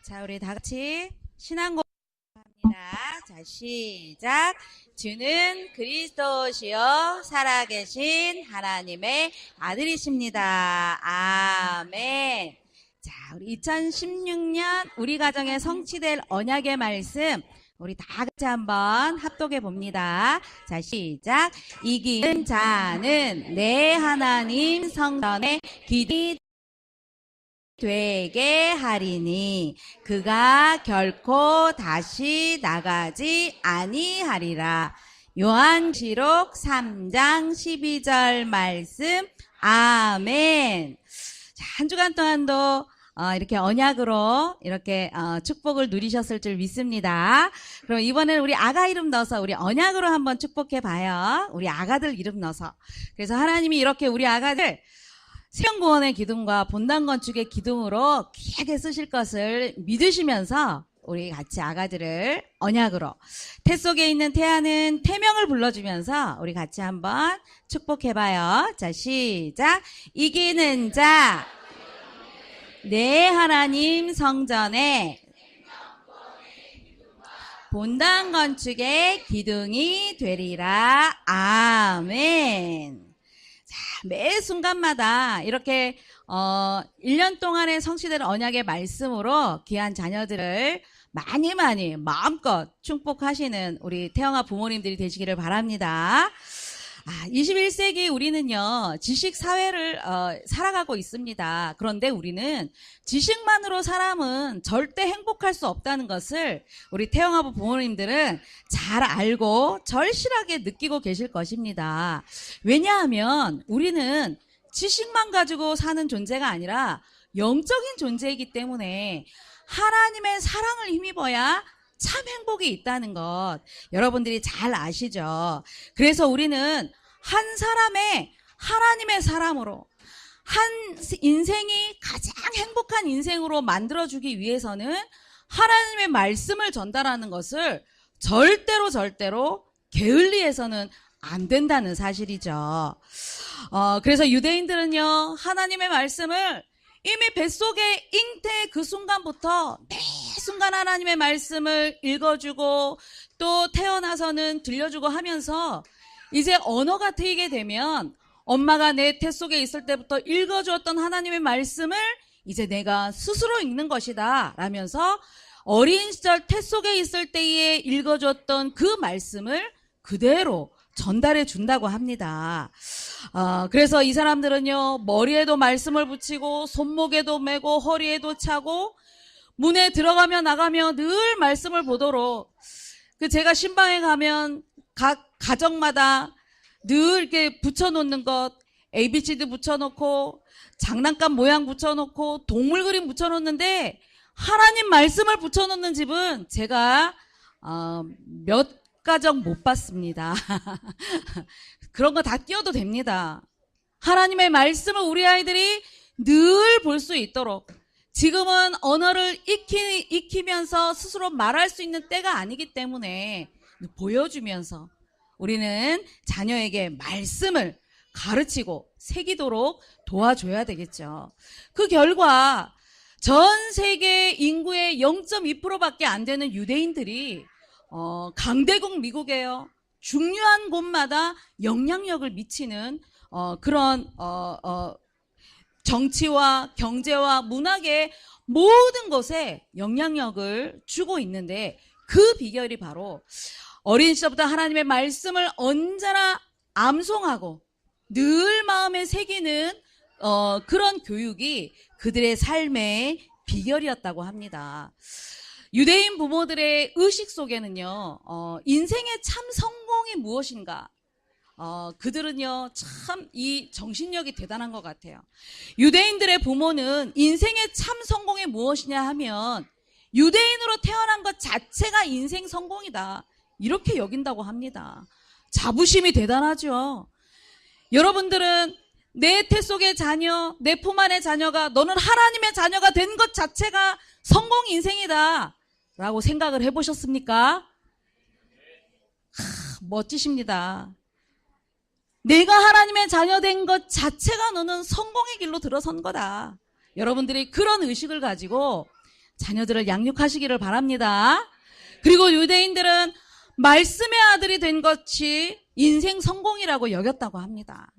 자, 우리 다 같이 신앙고백합니다. 자, 시작. 주는 그리스도시요 살아계신 하나님의 아들이십니다. 아멘. 자, 우리 2016년 우리 가정에 성취될 언약의 말씀 우리 다 같이 한번 합독해 봅니다. 자, 시작. 이기는 자는 내 하나님 성전에 기둥이 되게 하리니 그가 결코 다시 나가지 아니하리라. 요한시록 3장 12절 말씀. 아멘. 자, 한 주간 동안도 이렇게 언약으로 이렇게 축복을 누리셨을 줄 믿습니다. 그럼 이번에는 우리 아가 이름 넣어서 우리 언약으로 한번 축복해 봐요. 우리 아가들 이름 넣어서. 그래서 하나님이 이렇게 우리 아가들 생명구원의 기둥과 본당 건축의 기둥으로 귀하게 쓰실 것을 믿으시면서 우리 같이 아가들을 언약으로 태 속에 있는 태아는 태명을 불러주면서 우리 같이 한번 축복해봐요. 자, 시작. 이기는 자 내 하나님 성전에 본당 건축의 기둥이 되리라. 아멘. 자, 매 순간마다 이렇게 1년 동안의 성취된 언약의 말씀으로 귀한 자녀들을 많이 마음껏 축복하시는 우리 태영아 부모님들이 되시기를 바랍니다. 21세기 우리는요, 지식 사회를 살아가고 있습니다. 그런데 우리는 지식만으로 사람은 절대 행복할 수 없다는 것을 우리 태영아부 부모님들은 잘 알고 절실하게 느끼고 계실 것입니다. 왜냐하면 우리는 지식만 가지고 사는 존재가 아니라 영적인 존재이기 때문에 하나님의 사랑을 힘입어야 참 행복이 있다는 것 여러분들이 잘 아시죠? 그래서 우리는 한 사람의 하나님의 사람으로 한 인생이 가장 행복한 인생으로 만들어주기 위해서는 하나님의 말씀을 전달하는 것을 절대로 게을리해서는 안 된다는 사실이죠. 그래서 유대인들은요, 하나님의 말씀을 이미 뱃속에 잉태 그 순간부터 매 순간 하나님의 말씀을 읽어주고 또 태어나서는 들려주고 하면서 이제 언어가 트이게 되면 엄마가 내 태 속에 있을 때부터 읽어주었던 하나님의 말씀을 이제 내가 스스로 읽는 것이다 라면서 어린 시절 태 속에 있을 때에 읽어주었던 그 말씀을 그대로 전달해 준다고 합니다. 그래서 이 사람들은요, 머리에도 말씀을 붙이고 손목에도 메고 허리에도 차고 문에 들어가며 나가며 늘 말씀을 보도록 제가 신방에 가면 각 가정마다 늘 이렇게 붙여놓는 것, ABCD 붙여놓고 장난감 모양 붙여놓고 동물 그림 붙여놓는데 하나님 말씀을 붙여놓는 집은 제가 몇 가정 못 봤습니다. 그런 거 다 띄워도 됩니다. 하나님의 말씀을 우리 아이들이 늘 볼 수 있도록 지금은 언어를 익히면서 스스로 말할 수 있는 때가 아니기 때문에 보여주면서 우리는 자녀에게 말씀을 가르치고 새기도록 도와줘야 되겠죠. 그 결과 전 세계 인구의 0.2%밖에 안 되는 유대인들이 강대국 미국에요. 중요한 곳마다 영향력을 미치는 그런 정치와 경제와 문학의 모든 것에 영향력을 주고 있는데 그 비결이 바로 어린 시절부터 하나님의 말씀을 언제나 암송하고 늘 마음에 새기는 그런 교육이 그들의 삶의 비결이었다고 합니다. 유대인 부모들의 의식 속에는요, 인생의 참 성공이 무엇인가? 그들은요, 참 이 정신력이 대단한 것 같아요. 유대인들의 부모는 인생의 참 성공이 무엇이냐 하면 유대인으로 태어난 것 자체가 인생 성공이다. 이렇게 여긴다고 합니다. 자부심이 대단하죠. 여러분들은 내 태 속의 자녀, 내 품 안의 자녀가 너는 하나님의 자녀가 된 것 자체가 성공 인생이다 라고 생각을 해보셨습니까? 멋지십니다. 내가 하나님의 자녀 된 것 자체가 너는 성공의 길로 들어선 거다. 여러분들이 그런 의식을 가지고 자녀들을 양육하시기를 바랍니다. 그리고 유대인들은 말씀의 아들이 된 것이 인생 성공이라고 여겼다고 합니다.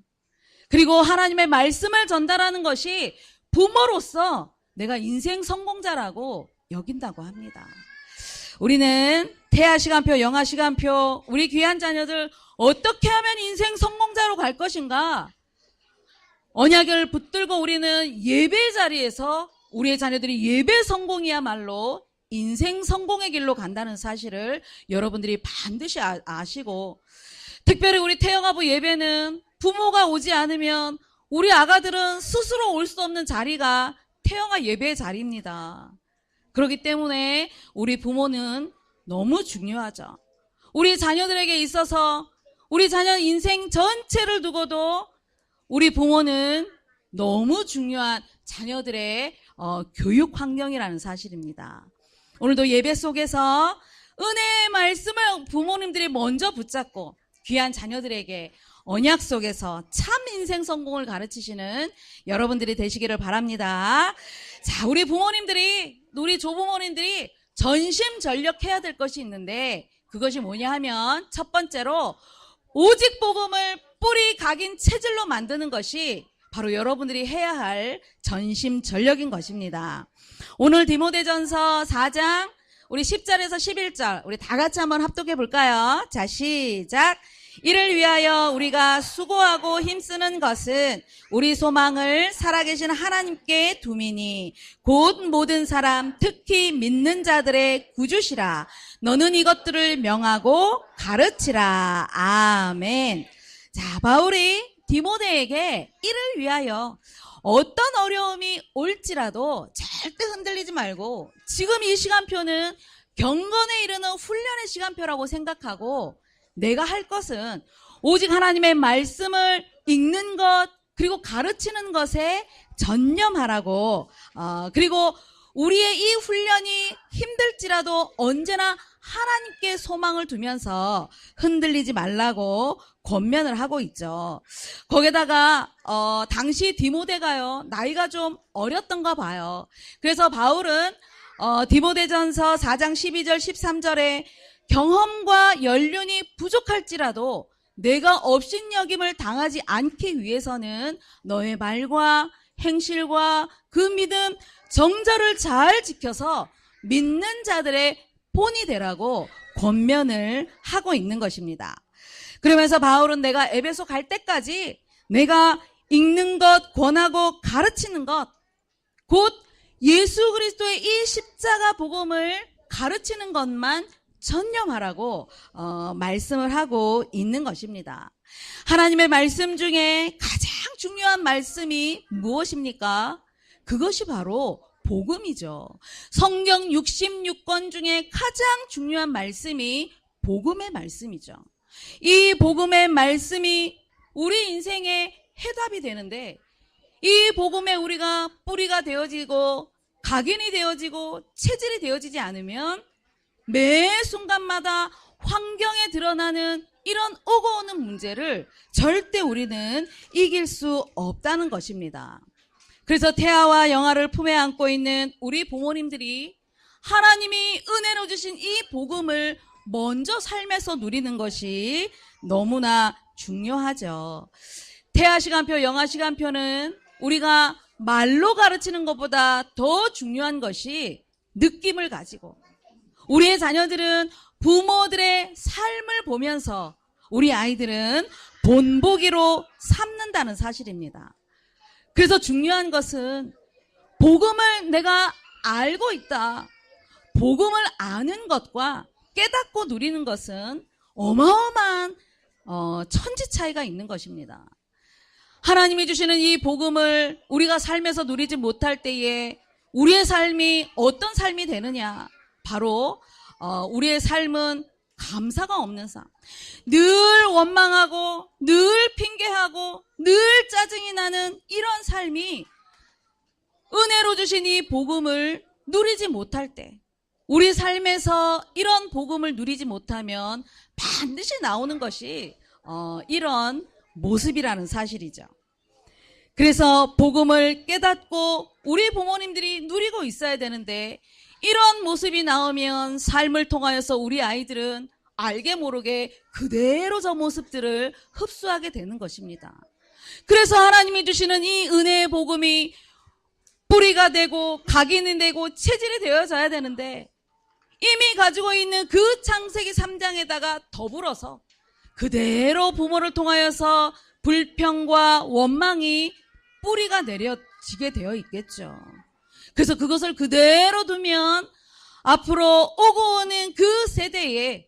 그리고 하나님의 말씀을 전달하는 것이 부모로서 내가 인생 성공자라고 여긴다고 합니다. 우리는 태아 시간표, 영아 시간표, 우리 귀한 자녀들 어떻게 하면 인생 성공자로 갈 것인가? 언약을 붙들고 우리는 예배 자리에서 우리의 자녀들이 예배 성공이야말로 인생 성공의 길로 간다는 사실을 여러분들이 반드시 아시고, 특별히 우리 태영아부 예배는 부모가 오지 않으면 우리 아가들은 스스로 올 수 없는 자리가 태영아 예배의 자리입니다. 그렇기 때문에 우리 부모는 너무 중요하죠. 우리 자녀들에게 있어서 우리 자녀 인생 전체를 두고도 우리 부모는 너무 중요한 자녀들의 교육 환경이라는 사실입니다. 오늘도 예배 속에서 은혜의 말씀을 부모님들이 먼저 붙잡고 귀한 자녀들에게 언약 속에서 참 인생 성공을 가르치시는 여러분들이 되시기를 바랍니다. 자, 우리 부모님들이, 우리 조부모님들이 전심전력해야 될 것이 있는데, 그것이 뭐냐 하면 첫 번째로 오직 복음을 뿌리 각인 체질로 만드는 것이 바로 여러분들이 해야 할 전심전력인 것입니다. 오늘 디모데전서 4장 우리 10절에서 11절 우리 다 같이 한번 합독해 볼까요? 자, 시작. 이를 위하여 우리가 수고하고 힘쓰는 것은 우리 소망을 살아계신 하나님께 두미니 곧 모든 사람 특히 믿는 자들의 구주시라. 너는 이것들을 명하고 가르치라. 아멘. 자, 바울이 디모데에게 이를 위하여 어떤 어려움이 올지라도 절대 흔들리지 말고, 지금 이 시간표는 경건에 이르는 훈련의 시간표라고 생각하고 내가 할 것은 오직 하나님의 말씀을 읽는 것 그리고 가르치는 것에 전념하라고, 그리고 우리의 이 훈련이 힘들지라도 언제나 하나님께 소망을 두면서 흔들리지 말라고 권면을 하고 있죠. 거기다가 당시 디모데가요, 나이가 좀 어렸던가 봐요. 그래서 바울은 디모데전서 4장 12절 13절에 경험과 연륜이 부족할지라도 내가 업신여김을 당하지 않기 위해서는 너의 말과 행실과 그 믿음 정절을 잘 지켜서 믿는 자들의 본이 되라고 권면을 하고 있는 것입니다. 그러면서 바울은 내가 에베소 갈 때까지 내가 읽는 것, 권하고 가르치는 것, 곧 예수 그리스도의 이 십자가 복음을 가르치는 것만 전념하라고 말씀을 하고 있는 것입니다. 하나님의 말씀 중에 가장 중요한 말씀이 무엇입니까? 그것이 바로 복음이죠. 성경 66권 중에 가장 중요한 말씀이 복음의 말씀이죠. 이 복음의 말씀이 우리 인생의 해답이 되는데, 이 복음에 우리가 뿌리가 되어지고 각인이 되어지고 체질이 되어지지 않으면 매 순간마다 환경에 드러나는 이런 오고 오는 문제를 절대 우리는 이길 수 없다는 것입니다. 그래서 태아와 영아를 품에 안고 있는 우리 부모님들이 하나님이 은혜로 주신 이 복음을 먼저 삶에서 누리는 것이 너무나 중요하죠. 태아 시간표, 영아 시간표는 우리가 말로 가르치는 것보다 더 중요한 것이 느낌을 가지고, 우리의 자녀들은 부모들의 삶을 보면서 우리 아이들은 본보기로 삼는다는 사실입니다. 그래서 중요한 것은 복음을 내가 알고 있다. 복음을 아는 것과 깨닫고 누리는 것은 어마어마한 천지 차이가 있는 것입니다. 하나님이 주시는 이 복음을 우리가 삶에서 누리지 못할 때에 우리의 삶이 어떤 삶이 되느냐? 바로 우리의 삶은 감사가 없는 삶, 늘 원망하고 늘 핑계하고 늘 짜증이 나는 이런 삶이 은혜로 주신 이 복음을 누리지 못할 때, 우리 삶에서 이런 복음을 누리지 못하면 반드시 나오는 것이 이런 모습이라는 사실이죠. 그래서 복음을 깨닫고 우리 부모님들이 누리고 있어야 되는데, 이런 모습이 나오면 삶을 통하여서 우리 아이들은 알게 모르게 그대로 저 모습들을 흡수하게 되는 것입니다. 그래서 하나님이 주시는 이 은혜의 복음이 뿌리가 되고 각인이 되고 체질이 되어져야 되는데, 이미 가지고 있는 그 창세기 3장에다가 더불어서 그대로 부모를 통하여서 불평과 원망이 뿌리가 내려지게 되어 있겠죠. 그래서 그것을 그대로 두면 앞으로 오고 오는 그 세대에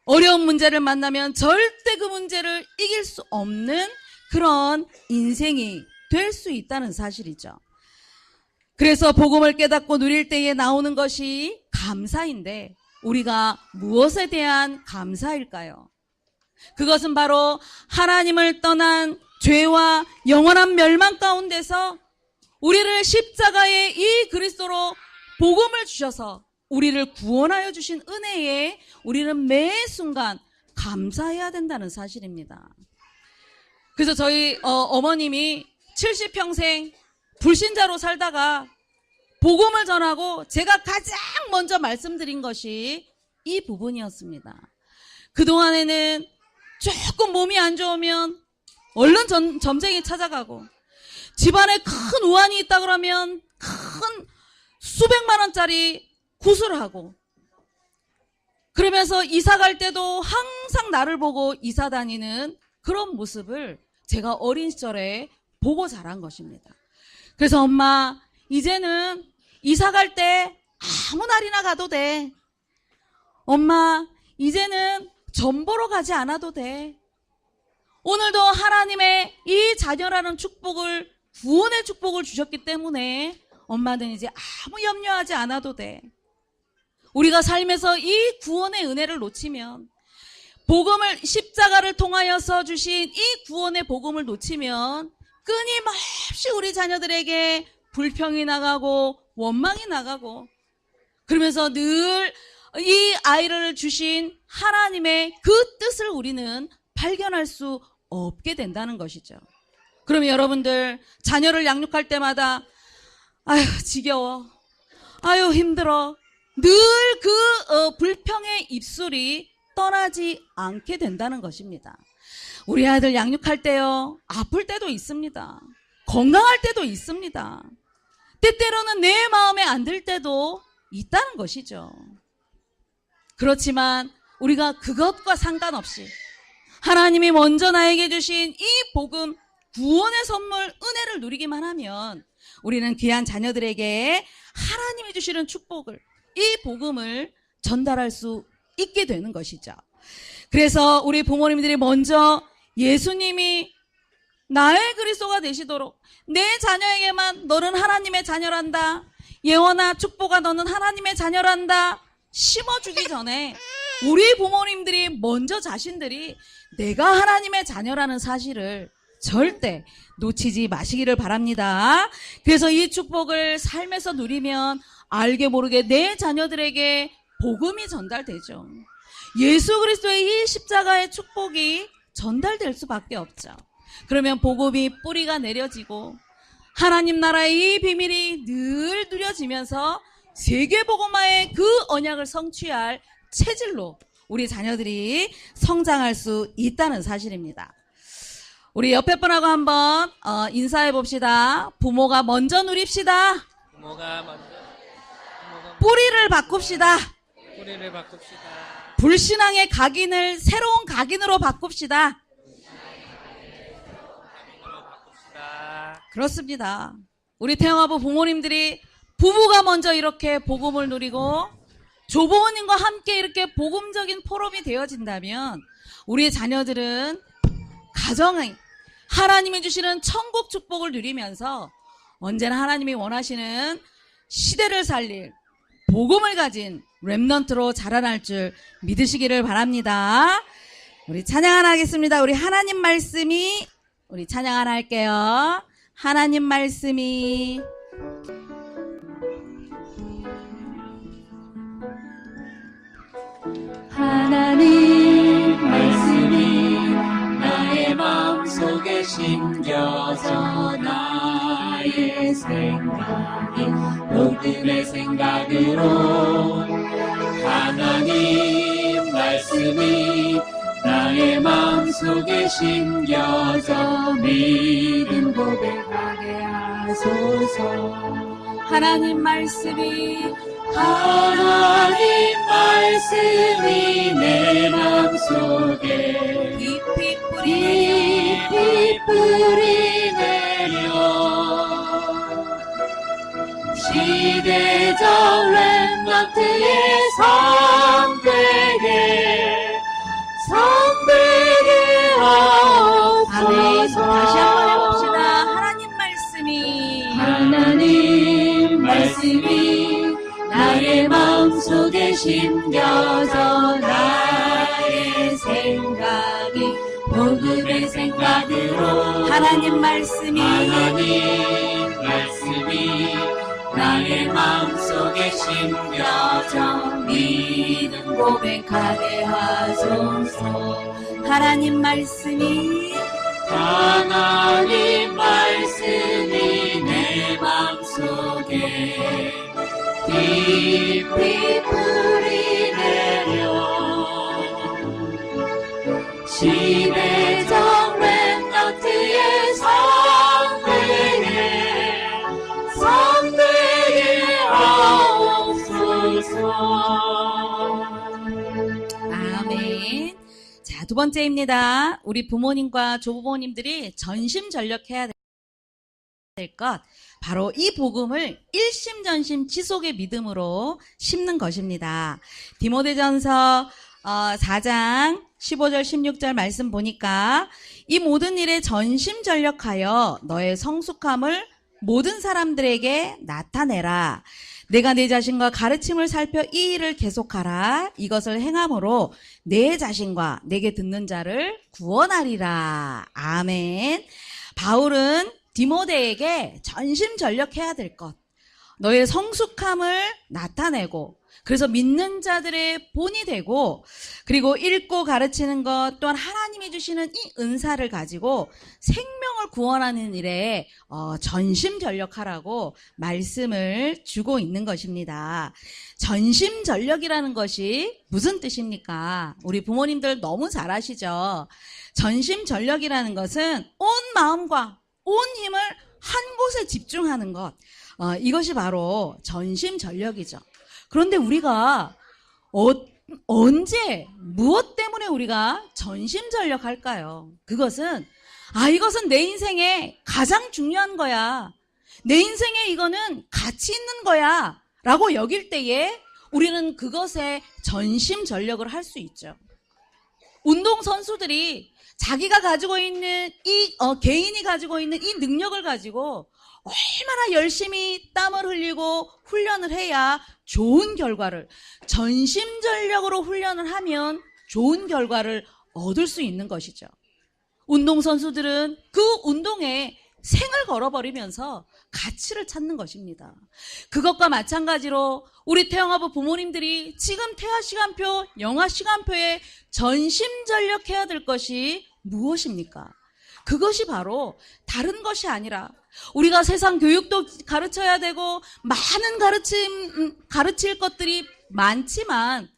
어려운 문제를 만나면 절대 그 문제를 이길 수 없는 그런 인생이 될 수 있다는 사실이죠. 그래서 복음을 깨닫고 누릴 때에 나오는 것이 감사인데, 우리가 무엇에 대한 감사일까요? 그것은 바로 하나님을 떠난 죄와 영원한 멸망 가운데서 우리를 십자가의 이 그리스도로 복음을 주셔서 우리를 구원하여 주신 은혜에 우리는 매 순간 감사해야 된다는 사실입니다. 그래서 저희 어머님이 70평생 불신자로 살다가 복음을 전하고 제가 가장 먼저 말씀드린 것이 이 부분이었습니다. 그동안에는 조금 몸이 안 좋으면 얼른 점쟁이 찾아가고, 집안에 큰 우환이 있다 그러면 큰 수백만 원짜리 구슬을 하고, 그러면서 이사 갈 때도 항상 나를 보고 이사 다니는 그런 모습을 제가 어린 시절에 보고 자란 것입니다. 그래서 엄마, 이제는 이사 갈 때 아무 날이나 가도 돼. 엄마, 이제는 점 보러 가지 않아도 돼. 오늘도 하나님의 이 자녀라는 축복을, 구원의 축복을 주셨기 때문에 엄마는 이제 아무 염려하지 않아도 돼. 우리가 삶에서 이 구원의 은혜를 놓치면, 복음을, 십자가를 통하여서 주신 이 구원의 복음을 놓치면 끊임없이 우리 자녀들에게 불평이 나가고 원망이 나가고, 그러면서 늘 이 아이를 주신 하나님의 그 뜻을 우리는 발견할 수 없게 된다는 것이죠. 그러면 여러분들, 자녀를 양육할 때마다 아유 지겨워, 아유 힘들어, 늘 그 불평의 입술이 떠나지 않게 된다는 것입니다. 우리 아이들 양육할 때요, 아플 때도 있습니다. 건강할 때도 있습니다. 때때로는 내 마음에 안 들 때도 있다는 것이죠. 그렇지만 우리가 그것과 상관없이 하나님이 먼저 나에게 주신 이 복음, 구원의 선물, 은혜를 누리기만 하면 우리는 귀한 자녀들에게 하나님이 주시는 축복을, 이 복음을 전달할 수 있게 되는 것이죠. 그래서 우리 부모님들이 먼저 예수님이 나의 그리스도가 되시도록, 내 자녀에게만 너는 하나님의 자녀란다, 예원아 축복아 너는 하나님의 자녀란다 심어주기 전에 우리 부모님들이 먼저 자신들이 내가 하나님의 자녀라는 사실을 절대 놓치지 마시기를 바랍니다. 그래서 이 축복을 삶에서 누리면 알게 모르게 내 자녀들에게 복음이 전달되죠. 예수 그리스도의 이 십자가의 축복이 전달될 수밖에 없죠. 그러면 복음이 뿌리가 내려지고 하나님 나라의 이 비밀이 늘 누려지면서 세계복음화의 그 언약을 성취할 체질로 우리 자녀들이 성장할 수 있다는 사실입니다. 우리 옆에 분하고 한번 인사해 봅시다. 부모가 먼저 누립시다. 뿌리를 바꿉시다. 불신앙의 각인을 새로운 각인으로 바꿉시다. 그렇습니다. 우리 태영아부 부모님들이, 부부가 먼저 이렇게 복음을 누리고 조부모님과 함께 이렇게 복음적인 포럼이 되어진다면 우리의 자녀들은 가정의 하나님이 주시는 천국 축복을 누리면서 언제나 하나님이 원하시는 시대를 살릴 복음을 가진 렘넌트로 자라날 줄 믿으시기를 바랍니다. 우리 찬양 하나 하겠습니다. 우리 하나님 말씀이, 우리 찬양 하나 할게요. 하나님 말씀이 하나님 말씀이 나의 마음속에 심겨져 나의 나의 생각이 복음의 생각으로 하나님 말씀이 나의 마음속에 심겨져 믿음 고백하게 하소서. 하나님 말씀이 하나님 말씀이 내 마음속에 깊이 뿌리 내려 시대적 렘넌트의 성되게 아멘. 하옵소서. 다시 한번 해봅시다. 하나님 말씀이 나의 마음속에 심겨져 나의 생각이 복음의 생각으로 하나님 말씀이 나의 마음속에 심겨져 믿음 고백하게 하소서. 하나님 말씀이 내 마음속에 깊이 뿌리 내려 시대적 렘넌트의 성되게 하옵소서. 아멘. 자, 두 번째입니다. 우리 부모님과 조부모님들이 전심전력해야 될 것, 바로 이 복음을 일심전심 지속의 믿음으로 심는 것입니다. 디모데전서 4장 15절 16절 말씀 보니까 이 모든 일에 전심전력하여 너의 성숙함을 모든 사람들에게 나타내라. 내가 내 자신과 가르침을 살펴 이 일을 계속하라. 이것을 행함으로 내 자신과 내게 듣는 자를 구원하리라. 아멘. 바울은 디모데에게 전심전력해야 될 것, 너의 성숙함을 나타내고, 그래서 믿는 자들의 본이 되고, 그리고 읽고 가르치는 것 또한 하나님이 주시는 이 은사를 가지고 생명을 구원하는 일에 전심전력하라고 말씀을 주고 있는 것입니다. 전심전력이라는 것이 무슨 뜻입니까? 우리 부모님들 너무 잘 아시죠? 전심전력이라는 것은 온 마음과 온 힘을 한 곳에 집중하는 것, 이것이 바로 전심전력이죠. 그런데 우리가 언제 무엇 때문에 우리가 전심전력할까요? 그것은 이것은 내 인생에 가장 중요한 거야, 내 인생에 이거는 가치 있는 거야 라고 여길 때에 우리는 그것에 전심전력을 할 수 있죠. 운동선수들이 자기가 가지고 있는 개인이 가지고 있는 이 능력을 가지고 얼마나 열심히 땀을 흘리고 훈련을 해야 좋은 결과를, 전심전력으로 훈련을 하면 좋은 결과를 얻을 수 있는 것이죠. 운동선수들은 그 운동에 생을 걸어버리면서 가치를 찾는 것입니다. 그것과 마찬가지로 우리 태영아부 부모님들이 지금 태아시간표, 영아시간표에 전심전력해야 될 것이 무엇입니까? 그것이 바로 다른 것이 아니라 우리가 세상 교육도 가르쳐야 되고 많은 가르칠 것들이 많지만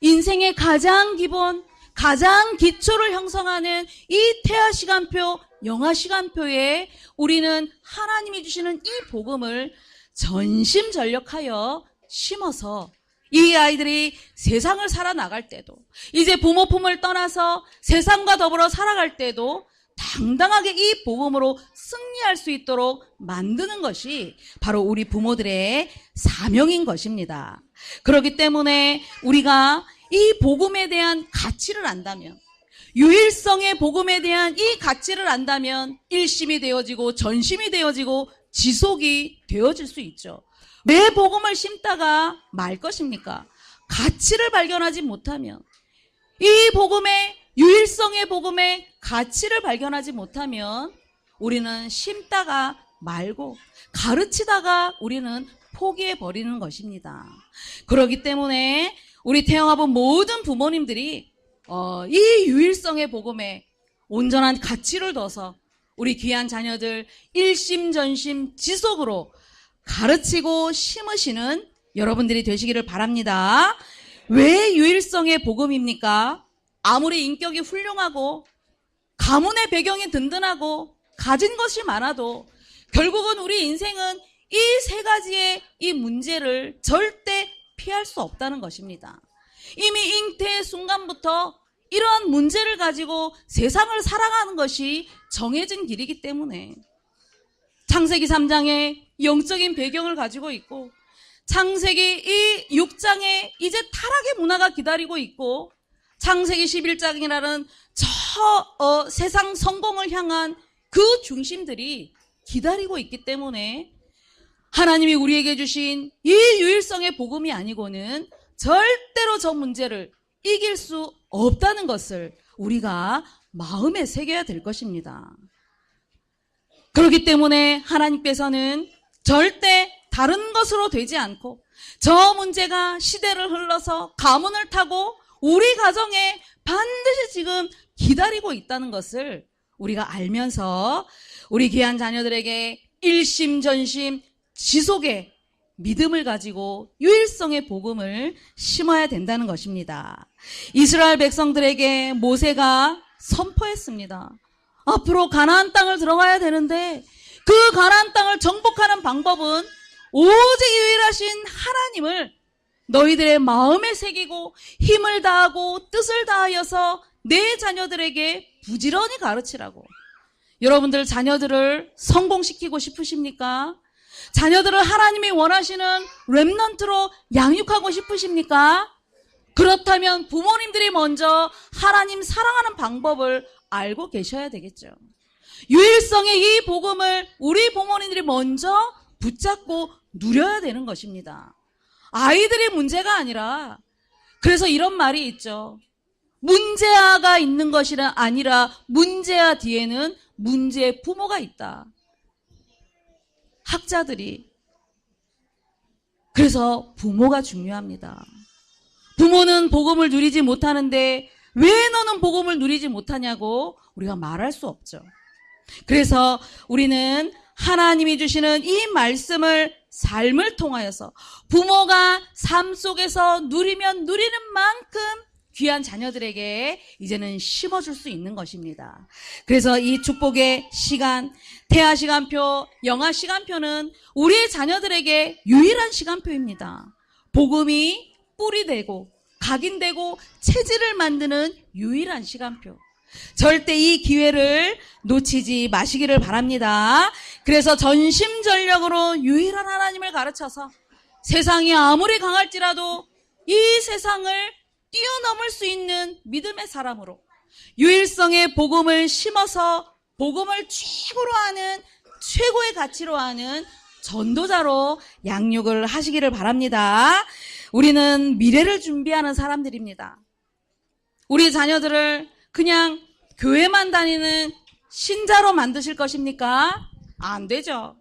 인생의 가장 기본, 가장 기초를 형성하는 이 태아시간표, 영아시간표에 우리는 하나님이 주시는 이 복음을 전심전력하여 심어서 이 아이들이 세상을 살아나갈 때도, 이제 부모 품을 떠나서 세상과 더불어 살아갈 때도 당당하게 이 복음으로 승리할 수 있도록 만드는 것이 바로 우리 부모들의 사명인 것입니다. 그렇기 때문에 우리가 이 복음에 대한 가치를 안다면, 유일성의 복음에 대한 이 가치를 안다면 일심이 되어지고 전심이 되어지고 지속이 되어질 수 있죠. 왜 복음을 심다가 말 것입니까? 가치를 발견하지 못하면, 이 복음의 유일성의 복음의 가치를 발견하지 못하면 우리는 심다가 말고 가르치다가 우리는 포기해버리는 것입니다. 그렇기 때문에 우리 태영아부 모든 부모님들이 이 유일성의 복음에 온전한 가치를 둬서 우리 귀한 자녀들 일심전심 지속으로 가르치고 심으시는 여러분들이 되시기를 바랍니다. 왜 유일성의 복음입니까? 아무리 인격이 훌륭하고 가문의 배경이 든든하고 가진 것이 많아도 결국은 우리 인생은 이 세 가지의 이 문제를 절대 피할 수 없다는 것입니다. 이미 잉태의 순간부터 이러한 문제를 가지고 세상을 살아가는 것이 정해진 길이기 때문에 창세기 3장에 영적인 배경을 가지고 있고 창세기 이 6장에 이제 타락의 문화가 기다리고 있고 창세기 11장이라는 저 세상 성공을 향한 그 중심들이 기다리고 있기 때문에 하나님이 우리에게 주신 이 유일성의 복음이 아니고는 절대로 저 문제를 이길 수 없다는 것을 우리가 마음에 새겨야 될 것입니다. 그렇기 때문에 하나님께서는 절대 다른 것으로 되지 않고 저 문제가 시대를 흘러서 가문을 타고 우리 가정에 반드시 지금 기다리고 있다는 것을 우리가 알면서 우리 귀한 자녀들에게 일심전심 지속의 믿음을 가지고 유일성의 복음을 심어야 된다는 것입니다. 이스라엘 백성들에게 모세가 선포했습니다. 앞으로 가나안 땅을 들어가야 되는데 그 가나안 땅을 정복하는 방법은 오직 유일하신 하나님을 너희들의 마음에 새기고 힘을 다하고 뜻을 다하여서 내 자녀들에게 부지런히 가르치라고. 여러분들 자녀들을 성공시키고 싶으십니까? 자녀들을 하나님이 원하시는 렘넌트로 양육하고 싶으십니까? 그렇다면 부모님들이 먼저 하나님 사랑하는 방법을 알고 계셔야 되겠죠. 유일성의 이 복음을 우리 부모님들이 먼저 붙잡고 누려야 되는 것입니다. 아이들이 문제가 아니라, 그래서 이런 말이 있죠. 문제아가 있는 것이 아니라 문제아 뒤에는 문제의 부모가 있다. 학자들이. 그래서 부모가 중요합니다. 부모는 복음을 누리지 못하는데 왜 너는 복음을 누리지 못하냐고 우리가 말할 수 없죠. 그래서 우리는 하나님이 주시는 이 말씀을 삶을 통하여서 부모가 삶 속에서 누리면 누리는 만큼 귀한 자녀들에게 이제는 심어줄 수 있는 것입니다. 그래서 이 축복의 시간, 태아 시간표, 영아 시간표는 우리의 자녀들에게 유일한 시간표입니다. 복음이 뿌리 되고 각인되고 체질을 만드는 유일한 시간표. 절대 이 기회를 놓치지 마시기를 바랍니다. 그래서 전심전력으로 유일한 하나님을 가르쳐서 세상이 아무리 강할지라도 이 세상을 뛰어넘을 수 있는 믿음의 사람으로 유일성의 복음을 심어서 복음을 최고로 하는, 최고의 가치로 하는 전도자로 양육을 하시기를 바랍니다. 우리는 미래를 준비하는 사람들입니다. 우리 자녀들을 그냥 교회만 다니는 신자로 만드실 것입니까? 안 되죠.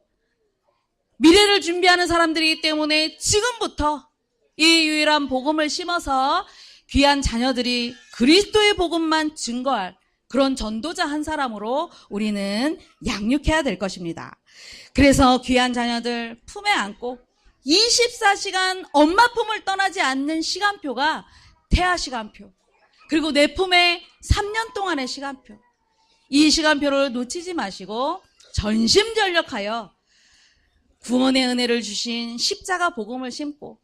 미래를 준비하는 사람들이기 때문에 지금부터 이 유일한 복음을 심어서 귀한 자녀들이 그리스도의 복음만 증거할 그런 전도자 한 사람으로 우리는 양육해야 될 것입니다. 그래서 귀한 자녀들 품에 안고 24시간 엄마 품을 떠나지 않는 시간표가 태아 시간표, 그리고 내 품에 3년 동안의 시간표. 이 시간표를 놓치지 마시고 전심전력하여 구원의 은혜를 주신 십자가 복음을 심고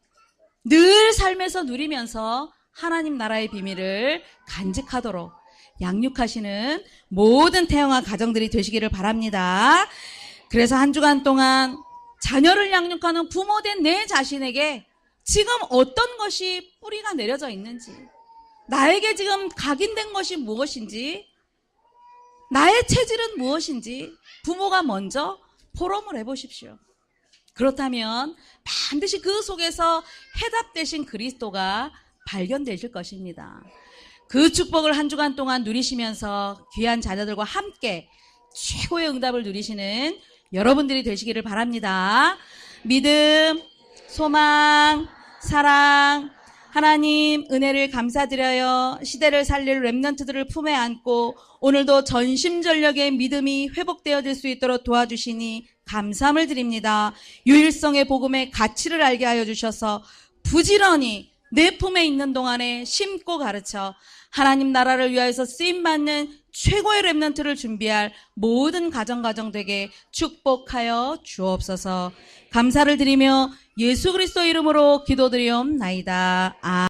늘 삶에서 누리면서 하나님 나라의 비밀을 간직하도록 양육하시는 모든 태영아 가정들이 되시기를 바랍니다. 그래서 한 주간 동안 자녀를 양육하는 부모된 내 자신에게 지금 어떤 것이 뿌리가 내려져 있는지, 나에게 지금 각인된 것이 무엇인지, 나의 체질은 무엇인지 부모가 먼저 포럼을 해보십시오. 그렇다면 반드시 그 속에서 해답되신 그리스도가 발견되실 것입니다. 그 축복을 한 주간 동안 누리시면서 귀한 자녀들과 함께 최고의 응답을 누리시는 여러분들이 되시기를 바랍니다. 믿음, 소망, 사랑, 하나님 은혜를 감사드려요. 시대를 살릴 렘넌트들을 품에 안고 오늘도 전심전력의 믿음이 회복되어질 수 있도록 도와주시니 감사함을 드립니다. 유일성의 복음의 가치를 알게 하여 주셔서 부지런히 내 품에 있는 동안에 심고 가르쳐 하나님 나라를 위하여서 쓰임받는 최고의 렘넌트를 준비할 모든 가정 되게 축복하여 주옵소서. 감사를 드리며 예수 그리스도 이름으로 기도드리옵나이다.